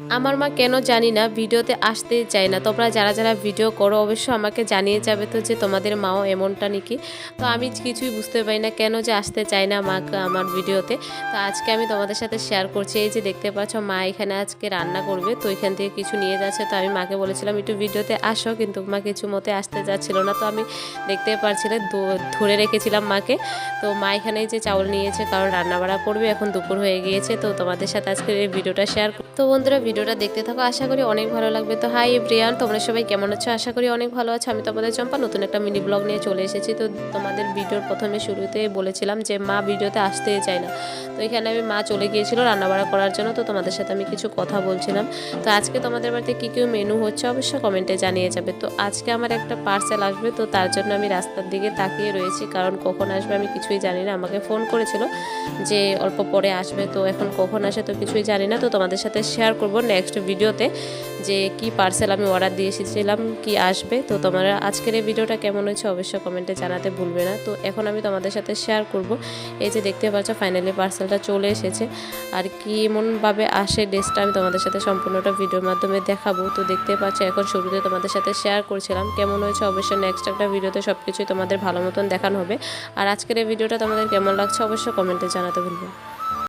আমার মা কেন জানি না ভিডিওতে আসতে চায় না। তোমরা যারা যারা ভিডিও করো অবশ্যই আমাকে জানিয়ে যাবে তো যে তোমাদের মাও এমনটা নাকি। তো আমি কিছুই বুঝতে পারি না কেন যে আসতে চায় না মা আমার ভিডিওতে। তো আজকে আমি তোমাদের সাথে শেয়ার করছি। এই যে দেখতে পাচ্ছ মা এখানে আজকে রান্না করবে, তো এখান থেকে কিছু নিয়ে যাচ্ছে। তো আমি মাকে বলেছিলাম একটু ভিডিওতে আসো, কিন্তু মা কিছু মতে আসতে যাচ্ছিল না। তো আমি দেখতে পারছিলে ধরে রেখেছিলাম মাকে। তো মা এখানে যে চাউল নিয়েছে কারণ রান্না বাড়া করবে, এখন দুপুর হয়ে গিয়েছে। তো তোমাদের সাথে আজকে এই ভিডিওটা শেয়ার। তো বন্ধুরা ভিডিওটা দেখতে থাকো, আশা করি অনেক ভালো লাগবে। তো হাই এভরিওয়ান, তোমরা সবাই কেমন আছো? আশা করি অনেক ভালো আছো। আমি তোমাদের চম্পা নতুন একটা মিনি ব্লগ নিয়ে চলে এসেছি। তো তোমাদের ভিডিওর প্রথমে শুরুতে বলেছিলাম যে মা ভিডিওতে আসতেই চায় না। তো এখানে আমি মা চলে গিয়েছিল রান্নাবাড়া করার জন্য। তো তোমাদের সাথে আমি কিছু কথা বলছিলাম। তো আজকে তোমাদের বাড়িতে কী কী মেনু হচ্ছে অবশ্যই কমেন্টে জানিয়ে যাবে। তো আজকে আমার একটা পার্সেল আসবে, তো তার জন্য আমি রাস্তার দিকে তাকিয়ে রয়েছি, কারণ কখন আসবে আমি কিছুই জানি না। আমাকে ফোন করেছিল যে অল্প পরে আসবে, তো এখন কখন আসে তো কিছুই জানি না। তো তোমাদের সাথে শেয়ার করব নেক্সট ভিডিওতে যে কি পার্সেল আমি অর্ডার দিয়ে এসেছিলাম, কি আসবে। তো তোমরা আজকের এই ভিডিওটা কেমন হয়েছে অবশ্যই কমেন্টে জানাতে ভুলবে না। তো এখন আমি তোমাদের সাথে শেয়ার করব। এই যে দেখতে পাচ্ছ ফাইনালি পার্সেলটা চলে এসেছে। আর কি এমনভাবে আসে ড্রেসটা আমি তোমাদের সাথে সম্পূর্ণটা ভিডিওর মাধ্যমে দেখাবো। তো দেখতে পাচ্ছ এখন শুরুতে তোমাদের সাথে শেয়ার করছিলাম কেমন হয়েছে অবশ্যই নেক্সট একটা ভিডিওতে সব কিছুই তোমাদের ভালো মতন দেখানো হবে। আর আজকের এই ভিডিওটা তোমাদের কেমন লাগছে অবশ্যই কমেন্টে জানাতে ভুলবে না।